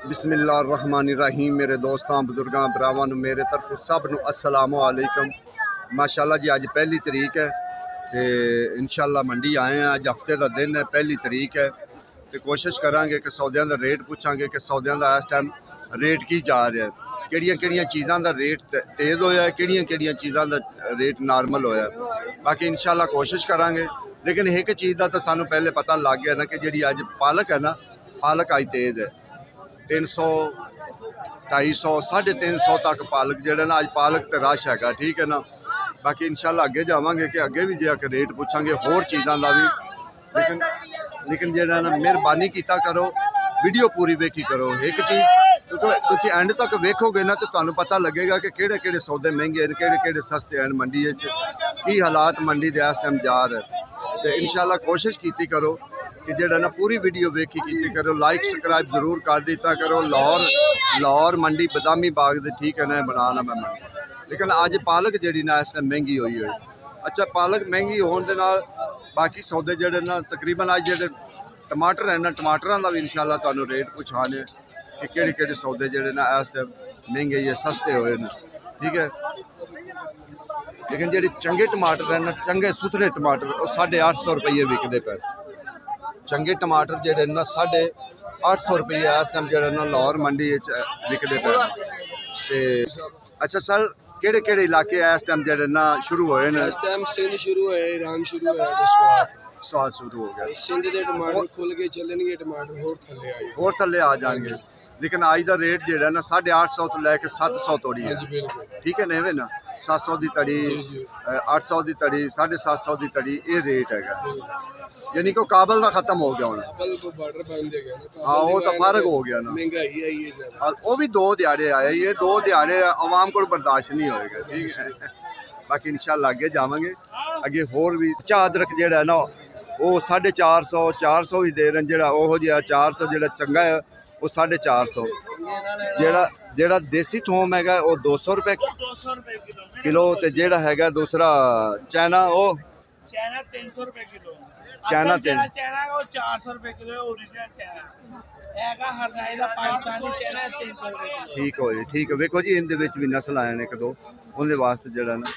बिस्मिल्लाहिर्रहमानिर्रहीम। मेरे दोस्तों बुजुर्गों भरावां नूं मेरे तरफों सब नूं अस्सलामु अलैकुम। माशाअल्लाह जी अज पहली तरीक है तो इंशाअल्लाह मंडी आए हैं। अज हफ्ते का दिन है, पहली तरीक है तो कोशिश करांगे कि सौदियां का रेट पूछांगे कि सौदियां का इस टाइम रेट की जा रहा है, किहड़ियां चीज़ों का रेट तेज़ होया, किहड़ियां चीज़ों का रेट नॉर्मल होया। बाकी इंशाअल्लाह कोशिश करांगे, लेकिन एक चीज़ का तो सानू पहले पता लग गया ना कि जी अज पालक है ना, पालक अज तेज़ है। 300 250 350 तक पालक जो ना अज पालक तो रश है, ठीक है ना। बाकी इंशाअल्लाह अगे जावांगे कि अगे भी जो रेट पूछांगे होर चीज़ों का भी। लेकिन जो ना मेहरबानी किया करो, वीडियो पूरी वेखी करो। एक चीज़ तुम एंड तक वेखोगे ना तो तुम्हें पता लगेगा कि किहड़े सौदे महंगे हैं, किहड़े सस्ते हैं मंडी की हालात मंडी के इस टाइम जा रहे। तो इंशाअल्लाह कोशिश की करो कि जो ना पूरी वीडियो वेखी की करो, लाइक सब्सक्राइब जरूर कर दिता करो। लाहौर मंडी बदामी बाग दे, ठीक है ना, बनाना मैं मंडी। लेकिन अज पालक जी ना इस टाइम महंगी हुई है। अच्छा, पालक महंगी होने के नाल बाकी सौदे जोड़े ना तकरीबन अज जो टमाटर है ना, टमाटरों का भी इंशाअल्लाह तुहानू रेट पुछाने कि किहड़े सौदे जोड़े ना इस टाइम महंगे या सस्ते होए ना, ठीक है। लेकिन जो चंगे टमाटर है ना, चंगे सुथरे टमाटर वो 850 रुपये विकते पे। चंगे टमाटर जोड़े ना 850 रुपये इस टाइम जो ना लाहौर मंडी विकते पे। अच्छा सर, किहड़े इलाके इस टाइम जो ना शुरू होए ना? इस टाइम सिंध शुरू है, ईरान शुरू है, स्वाद शुरू हो गया। सिंध के टमाटर खुल के चलणगे, टमाटर होर थल्ले आ जाएंगे। लेकिन अज का रेट जो ना 850 तो लैके 700 तोड़ी है, ठीक है ना। इवें ना 700 की तड़ी, 800 की तड़ी, 750 की तड़ी, ये रेट है। यानी कि काबल का खत्म हो गया होना। हाँ, वो तो फर्क हो गया ना, महंगाई आई है। वो भी 2 दिहाड़े आए, ये 2 दिहाड़े आवाम को बर्दाश्त नहीं होएगा, ठीक है। बाकी इंशाअल्लाह अगे जावांगे, अगे होर भी। अदरक जो ना वो 450 400 भी दे रहे हैं। जो 400 जो चंगा है वो 450। जेड़ा देसी थोम है वो 200 रुपये किलो। तो जेड़ा है दूसरा चाइना वो 300 रुपये किलो। चाइना 400 रुपये किलो ओरिजिनल चाइना। ठीक हो जी, ठीक है। वेखो जी इनके भी नस्ल आए एक दो, उनके वास्ते जरा ना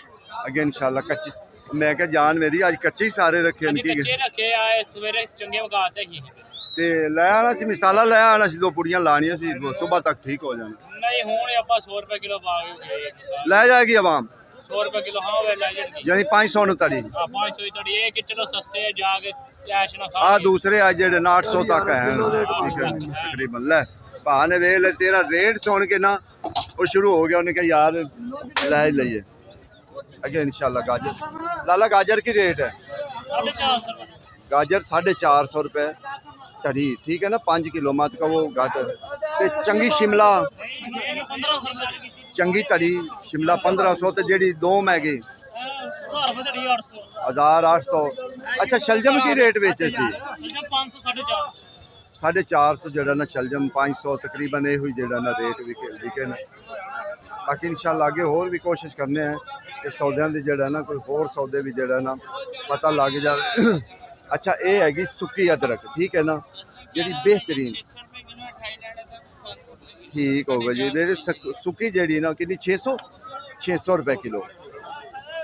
अगे इंशाअल्लाह कच्ची। मैं क्या जान मेरी अज कच्चे ही सारे रखे ते लै आना सी, मिसाला लै आना सी, 2 पुड़ियां लानियां सी, सुबह तक ठीक हो जाना। नहीं हुण आपां 100 रुपये किलो लै जाएगी आवाम 100 रुपये किलो। हाँ वे लै जाएगी, यानी 500 नु तड़ी। 500 ही तड़ी, ये कि चलो सस्ते जाके कैश ना खा। दूसरे आज जेडे 800 तक है, ठीक है तकरीबन। लै भा ने वे ले तेरा रेट सुन के ना वो शुरू हो गया, उन्हें कहा यार लै लईए अगे इंशाअल्लाह। गाजर लाला गाजर की रेट है 450 गाजर 450 रुपये तड़ी, ठीक है ना। 5 किलो मत कहो घट। ते चंगी शिमला चंगी तड़ी शिमला 1500 तो जी 2 मैगी 1800। अच्छा, शलजम की रेट बेचे सी 450 जो ना शलजम 500 तकरीबन ये हुई जो ना रेट विके ना। बाकी इंशाअल्लाह आगे होर भी कोशिश करने हैं कि सौदों की जड़ा ना कोई होर सौदे भी जड़ा ना पता लग जाए। अच्छा, ये हैगी सुक्की अदरक, ठीक है ना, जी बेहतरीन ठीक होगा जी। मेरी सुक्की जी ना कि 600 रुपये किलो।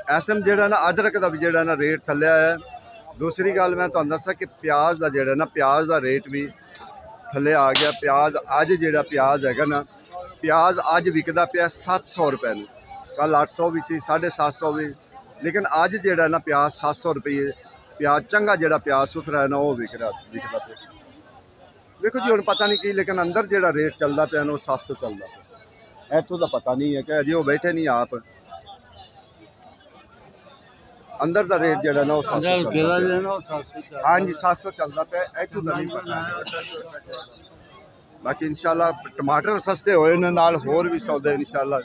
ऐसा जड़ा ना अदरक का भी जड़ा ना रेट थले आया। दूसरी गल मैं तुहानू दसा कि प्याज का जड़ा ना प्याज का रेट भी थले आ गया। प्याज अज जो प्याज है ना, प्याज अज विकदा पिया 700 रुपये में, कल 800 भी सी, 750 भी। लेकिन अज जो ना प्याज 700 रुपये प्याज चंगा जो प्याज सुथरा है ना वो विकदा पिया। देखो जी हम पता नहीं की, लेकिन अंदर जो रेट चलता पाया ना वो 700 चलता पाया। इतों का पता नहीं है कि अजे वो बैठे नहीं आप। अंदर का रेट जो ना वो 700, हाँ जी 700 चलता पाया, इतों का नहीं पता। बाकी इंशाअल्लाह टमाटर सस्ते होए ने, नाल होर भी सौदे इंशाअल्लाह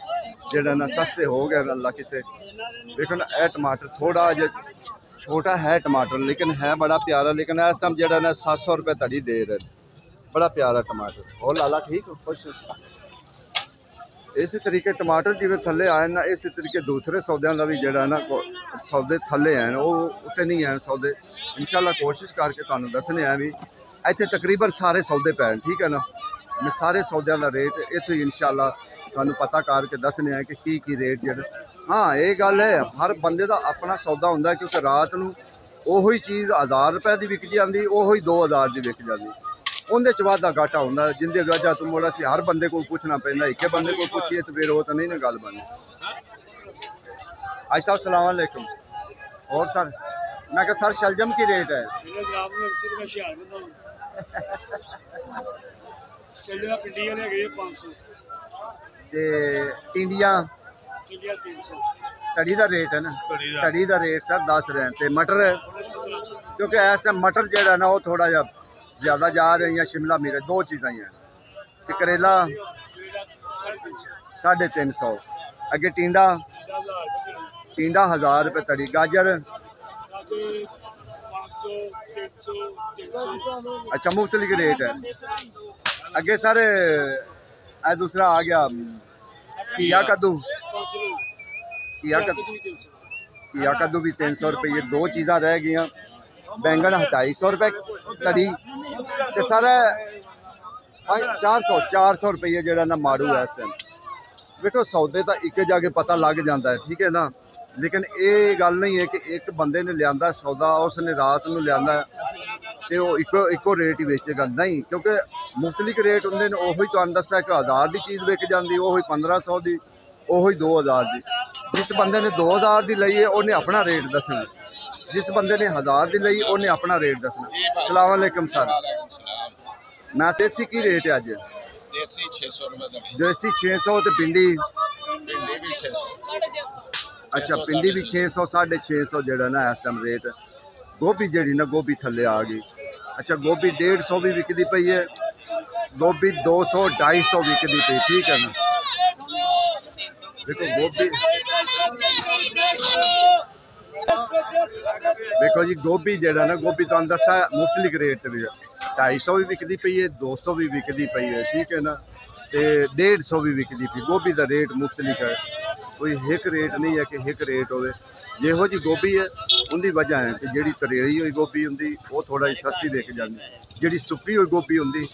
जो ना सस्ते हो गए अल्लाह किते। देखो ना यह टमाटर थोड़ा जो छोटा है टमाटर, लेकिन है बड़ा प्यारा। लेकिन इस टाइम जो ना 700 रुपये तड़ी दे रहे, बड़ा प्यारा टमाटर। और लाला ठीक खुश। इस तरीके टमाटर जिवें थले आए ना, इस तरीके दूसरे सौदों का भी जड़ा ना सौदे थले हैं, वो उत्ते नहीं हैं सौदे। इंशाअल्लाह कोशिश करके तुहानू दसने हैं भी इत्थे तकरीबन सारे सौदे पैन, ठीक है ना। ਮੈਂ ਸਾਰੇ ਸੌਦਿਆਂ ਦਾ ਰੇਟ ਇੱਥੋਂ ਹੀ ਇਨਸ਼ਾਅੱਲਾ ਤੁਹਾਨੂੰ ਪਤਾ ਕਰਕੇ ਦੱਸਣੇ ਆ ਕਿ ਕੀ ਰੇਟ ਜਿਹੜਾ। ਹਾਂ ਇਹ ਗੱਲ ਹੈ ਹਰ ਬੰਦੇ ਦਾ ਆਪਣਾ ਸੌਦਾ ਹੁੰਦਾ ਕਿਉਂਕਿ ਰਾਤ ਨੂੰ ਉਹੀ ਚੀਜ਼ 1000 ਰੁਪਏ ਦੀ ਵਿਕ ਜਾਂਦੀ, ਉਹੀ 2000 ਦੀ ਵਿਕ ਜਾਂਦੀ, ਉਹਦੇ ਚ ਵਾਧਾ ਘਾਟਾ ਹੁੰਦਾ ਜਿੰਦੇ ਵਜ੍ਹਾ ਤੋਂ ਮੋੜਾ ਸੀ ਹਰ ਬੰਦੇ ਕੋਲ ਪੁੱਛਣਾ ਪੈਂਦਾ, ਇੱਕੇ ਬੰਦੇ ਕੋਲ ਪੁੱਛੀਏ ਤੇ ਫਿਰ ਉਹ ਤਾਂ ਨਹੀਂ ਨਾ ਗੱਲ ਬਣਨੀ। भाई साहब सलाम अलैकुम। और सर मैं कहा सर शलजम की रेट है? ते टिंडियां कड़ी का रेट है ना, कड़ी का रेट सर 10 रहे हैं। ते मटर क्योंकि ऐसा मटर जो है ना वो थोड़ा जा ज़्यादा जा रहे हैं, या शिमला मिर्च, दो चीज़ें ही हैं। ते करेला 350, अगे टिंडा 1000 रुपये तड़ी, गाजर अच्छा मुख्तलिफ रेट है। अगे सर दूसरा आ गया घिया कद्दू, घिया कद्दू भी 300 रुपये, ये दो चीज़ा रह गई। बैंगन 250 रुपये तड़ी, तो सर 400 रुपये जो ना माड़ू है इस टाइम। देखो सौदे तो एक जाके पता लग जाता है, ठीक है ना, लेकिन ये गल नहीं है कि एक बंदे ने लिया सौदा उसने रात में लिया तो इको रेट ही बेचेगा, नहीं, क्योंकि मुख्तलिफ रेट होंगे ने। ਉਹੀ ਤੁਹਾਨੂੰ ਦੱਸਿਆ कि 1000 की चीज़ विक जाती, ਉਹੀ 1500 की, ਉਹੀ 2000 की। जिस बंदे ने 2000 की ली है उन्हें अपना रेट दसना, जिस बंदे ने 1000 की ली उन्हें अपना रेट दसना। अस्सलाम वालेकुम सर, मैं देसी की रेट है अज? देसी 600 रुपये, देसी 600 तो भिंडी अच्छा भिंडी भी 600 650 जड़ा ना इस टाइम रेट। गोभी जड़ी ना गोभी थले आ गई, अच्छा गोभी 150 भी विकती पई है, गोभी 200 250 विकती पई, ठीक है ना। देखो गोभी देखो जी गोभी जड़ा ना गोभी तो दसा मुख्तलिफ रेट भी 250 भी विकती पई है, 200 भी विकती पई है, ठीक है ना, तो 150 भी विकती पई। गोभी का रेट मुख्तलिफ है, कोई एक रेट नहीं है कि एक रेट हो। ਜਿਹੋ जी गोभी है उनकी वजह है कि जी तरेली हुई गोभी होंगी वो थोड़ा जी सस्ती विक जाती, जी सुक्की हुई गोभी होंगी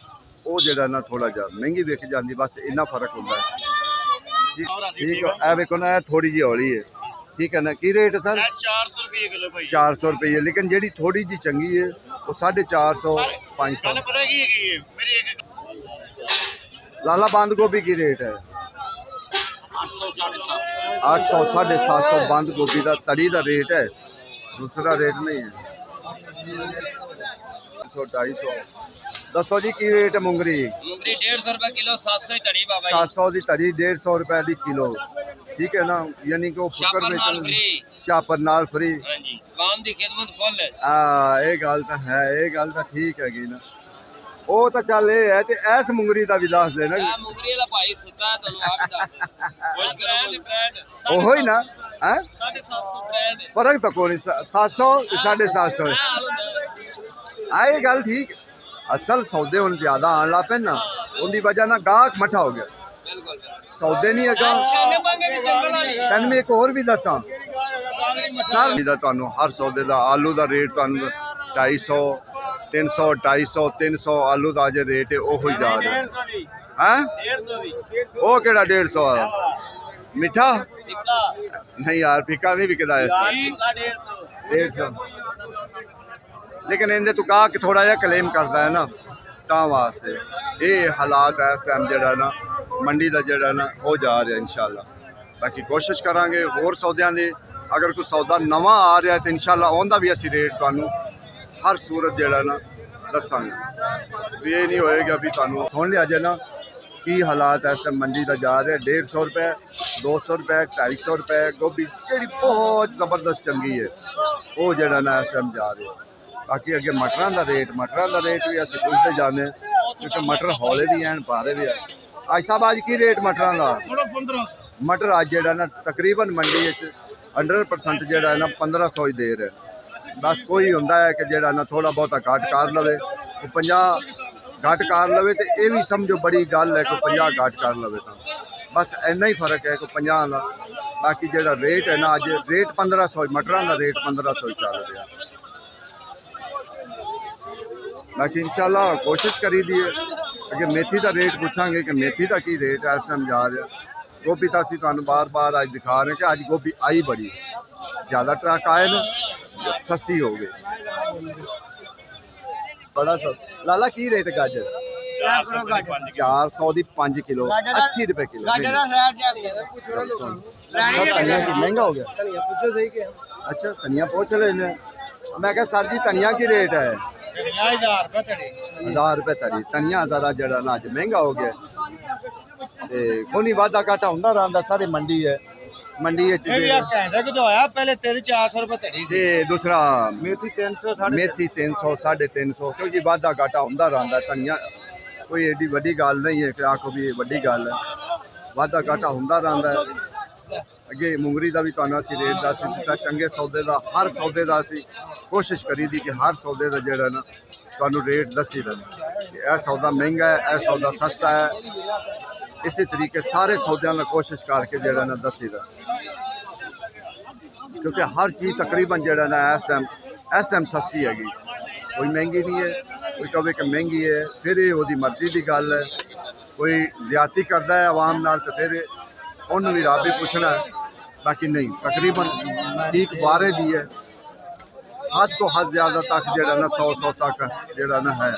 वो जरा ना थोड़ा जा महंगी विक जाती, बस इन्ना फर्क होता है। ठीक है, ए वेखो ना थोड़ी जी हौली है, ठीक है ना। की रेट सर? 400 रुपये किलो भाई, 400 रुपये, लेकिन जी थोड़ी जी चंगी है वो 450 500। लाला बंद गोभी की रेट है 800 750 बंद गोभी का तड़ी का रेट है, दूसरा रेट नहीं है। 250 दसो जी की रेट है मुंगरी? 150 रुपए किलो, 700 तड़ी बाबा 700 की तड़ी 150 रुपए की किलो, ठीक है ना, यानी कि वो फुकर शापर नाल फ्री। हां जी, काम दी खिदमत फुल है। ये गल तो है, ये गल तो ठीक हैगी ना। वो तो चल ये है ते ऐस मुंगरी का भी दस देना। मुंगरी वाला भाई सुता है ਤੁਹਾਨੂੰ ਆਖਦਾ ਕੁਝ ਕਰਾਂਗੇ ब्रांड ओहो ही ना है 750 ब्रांड फर्क तो कोई 700 750 ये गल ठीक। असल सौदे हुण ज्यादा आन लग पे ना, उनकी वजह ना गाहक मठा हो गया, बिल्कुल सौदे नहीं है। तैन मैं एक होर भी दसा सर तुहानू हर सौदे का आलू का रेट तुहानू 250 300 250 300 आलू का अज रेट है वो जा रहा है। वो केड़ा 150 वाला मिठा नहीं यार, फिका नहीं बिकता है 150, लेकिन इनके तू कहा कि थोड़ा जहा क्लेम करता है ना ता वास्ते ये हालात है इस टाइम जड़ा ना मंडी का जड़ा ना हो जा रहा है। इंशाल्लाह बाकी कोशिश करांगे होर सौदियां दी, अगर कोई सौदा नवा आ रहा है तो इंशाल्लाह उनका भी असी रेट तुहानू हर सूरत जड़ा ना दसांगे। ये नहीं होएगा भी तुहानू सुन लिया जे ना की हालात इस टाइम मंडी का जा रहा है। 150 रुपये 200 रुपये 250 रुपये गोभी जी बहुत ज़बरदस्त चंगी है वो जड़ा ना इस टाइम जा रहा है। बाकी अगे मटरां का रेट भी असीं पुछते जाने क्योंकि मटर हौले भी हैं भारे भी है। आज साहब अज की रेट मटरां का? मटर अज जड़ा ना तकरीबन मंडी 100% जड़ा ना 1500 ही दे रहे। बस कोई होंदा है कि जड़ा ना थोड़ा बहुता घट कर लवे, 50 घट कर लवे तो ये भी समझो बड़ी गल है कि 50 घट कर लवे, तो बस इन्ना ही फर्क है कि 50 का। बाकी जड़ा रेट है ना अज रेट 1500 मटरां का रेट 1500 चल रहा। बाकी इंशाल्लाह कोशिश करी दी है ਅੱਗੇ ਮੇਥੀ ਦਾ ਰੇਟ ਪੁੱਛਾਂਗੇ ਕਿ ਮੇਥੀ ਦਾ ਕੀ ਰੇਟ ਹੈ ਇਸ ਟਾਈਮ ਜਾ ਰਿਹਾ। ਗੋਭੀ ਤਾਂ ਅਸੀਂ ਤੁਹਾਨੂੰ ਬਾਰ-ਬਾਰ ਅੱਜ ਦਿਖਾ ਰਹੇ ਕਿ ਅੱਜ ਗੋਭੀ ਆਈ ਬੜੀ ਜ਼ਿਆਦਾ ਟਰੱਕ ਆਏ ਨੇ, ਸਸਤੀ ਹੋ ਗਈ ਬੜਾ ਸਭ। ਲਾਲਾ ਕੀ ਰੇਟ ਗਾਜਰ? 400 ਦੀ 5 ਕਿਲੋ 80 रुपए किलो। धनिया की महंगा हो गया। अच्छा धनिया पूछ लेने। मैं क्या सर जी धनिया की रेट है? 1000 रुपए तड़ी। धनिया जरा जड़ा ना अज महंगा हो गया। कोई वादा घाटा होंदा रहंदा, सारी मंडी है। मंडी है पहले 400 रुपए तड़ी ते दूसरा मेथी 300 मेथी 300 350 क्योंकि वादा घाटा होंदा रहंदा। धनिया कोई एडी वड्डी गल नहीं है कि आखो भी वड्डी गल है, वादा घाटा होंदा रहंदा है। अगे मुंगरी का भी तुहानू असीं रेट दस दित्ता, चंगे सौदे का हर सौदे का असीं कोशिश करी दी कि हर सौदे का जिहड़ा ना तुहानू रेट दसी दें। यह सौदा महंगा है, यह सौदा सस्ता है। इसी तरीके सारे सौदों का कोशिश करके जिहड़ा ना दसी दें, क्योंकि हर चीज़ तकरीबन जिहड़ा ना इस टाइम सस्ती हैगी, कोई महंगी नहीं है। कोई कहे कि महंगी है फिर ये वो मर्जी की गल है। कोई ज्यादती करता है आवाम नाल तो फिर उन्होंने भी रब ही पूछना है। बाकी नहीं तकरीबन ठीक बारे दी है, हद तो हद ज़्यादा तक जिहड़ा ना 100 तक जिहड़ा ना है।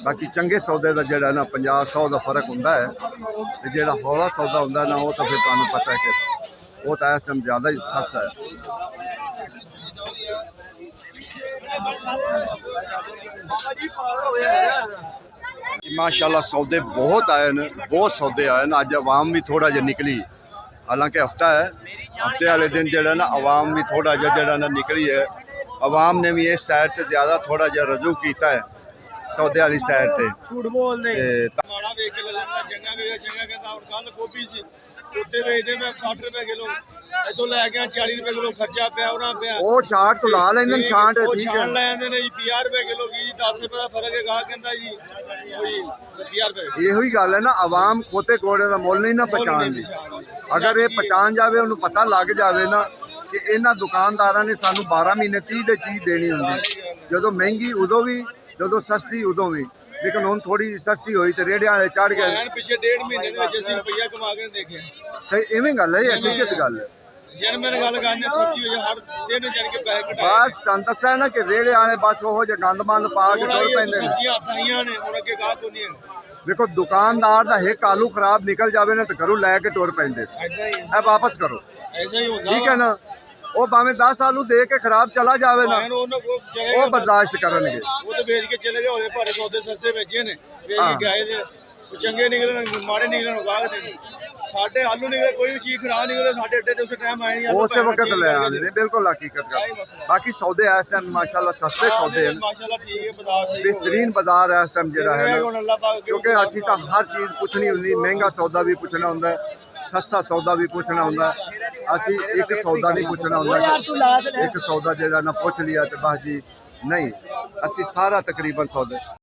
बाकी चंगे सौदे का जिहड़ा ना 50-100 का फर्क होंदा है, ते जिहड़ा हौला सौदा होंदा ना वो तो फिर तुहानू पता है कि वो तो इस टाइम ज़्यादा ही सस्ता है। माशाल्लाह सौदे बहुत आए न, बहुत सौदे आए न। अज आवाम भी थोड़ा जिहा निकली, हालांकि हफ्ता है, हफ्ते वाले दिन जिहड़ा ना आवाम भी थोड़ा जिहा जिहड़ा ना निकली है। आवाम ने भी इस साइड ते ज़्यादा थोड़ा जिहा रजू किया है सौदे वाली साइड ते। उत्ते बेचदे मैं 60 रुपए किलो, इथों लै गया 40 रुपए किलो खर्चा पिया उन्हां पिया। ओ छाट तो ला लेंदे न, छाट ठीक है। छाट ले आंदे ने जी 50 रुपए किलो की 10 रुपए दा फर्क है। गाह कहंदा जी कोई 50 रुपए। ਇਹੋ ਹੀ ਗੱਲ ਹੈ ਨਾ, ਆਵਾਮ ਖੋਤੇ ਕੋੜੇ ਦਾ ਮੁੱਲ ਨਹੀਂ ਨਾ ਪਛਾਣਦੀ। ਅਗਰ ਇਹ ਪਛਾਣ ਜਾਵੇ, ਉਹਨੂੰ ਪਤਾ ਲੱਗ ਜਾਵੇ ਨਾ ਕਿ ਇਹਨਾਂ ਦੁਕਾਨਦਾਰਾਂ ਨੇ ਸਾਨੂੰ 12 ਮਹੀਨੇ 30 ਦੇ ਚੀਜ਼ ਦੇਣੀ ਹੁੰਦੀ, ਜਦੋਂ ਮਹਿੰਗੀ ਉਦੋਂ ਵੀ, ਜਦੋਂ ਸਸਤੀ ਉਦੋਂ ਵੀ। लेकिन हुण थोड़ी सस्ती हुई तो रेड़ियां वाले चढ़ गए। पिछले 1.5 महीने ਦੇ ਵਿੱਚ ਅਸੀਂ ਰੁਪਈਆ ਕਮਾ ਕੇ ਦੇਖਿਆ। सही इवें गल है, हकीकत गल है। ਜਨ ਮੇਰੇ ਗੱਲ ਕਰਨੇ ਸੋਚੀ ਹੋ ਹਰ ਦਿਨ ਜਾਨ ਕੇ ਪੈਸੇ ਘਟਾਏ। बस तुहानू दस्सिया ना कि रेड़े वाले बस ओहो जे गंद मंद पा के टुर पैंदे ने। ਸਬਜ਼ੀਆਂ ਆਈਆਂ ਨੇ ਹੁਣ ਅੱਗੇ ਗਾਹ ਕੋਈ ਨਹੀਂ ਹੈ। देखो दुकानदार दा एक आलू खराब निकल जावे ना तो घरों लैके टुर पैंदे, ਐਦਾਂ ਹੀ ए वापस करो। ਐਸਾ ਹੀ ਹੁੰਦਾ। ठीक है ना, वो भावें 10 आलू दे के खराब चला जावे ना, ਉਹਨਾਂ ਕੋ वो बर्दाश्त करनगे। ਉਹ ਤੇ ਵੇਚ ਕੇ ਚਲੇ ਗਏ, ਹੋਰੇ ਭਾਰੇ ਸੌਦੇ ਸਸਤੇ ਵੇਚੇ ਨੇ, ਵੇਚ ਕੇ ਗਏ ਤੇ ਚੰਗੇ ਨਿਕਲਣ ਮਾੜੇ ਨਿਕਲਣ ਗਾਹ ਦੇ। ਸਾਡੇ ਆਲੂ ਨਿਕਲੇ, ਕੋਈ ਵੀ ਚੀਜ਼ ਖਰਾਬ ਨਿਕਲੇ, ਸਾਡੇ ਅੱਡੇ ਤੇ ਉਸੇ ਟਾਈਮ आए नहीं। उस वक्त ले आने ने, बिल्कुल हकीकत गल। बाकी सौदे इस टाइम माशाल्लाह सस्ते सौदे हैं, माशाल्लाह ठीक है। बाजार सही बेहतरीन बाजार है इस टाइम जिहड़ा है ना, ਹੁਣ ਅੱਲਾਹ ਪਾਕ क्योंकि असी तो हर चीज़ पुछनी होंदी। महंगा सौदा भी पुछना होंदा है, सस्ता सौदा भी पुछना होंदा है। असी एक सौदा नहीं पुछना होंदा कि एक सौदा जिहड़ा ना पुछ लिया तो बस जी नहीं, असी सारा तकरीबन सौदे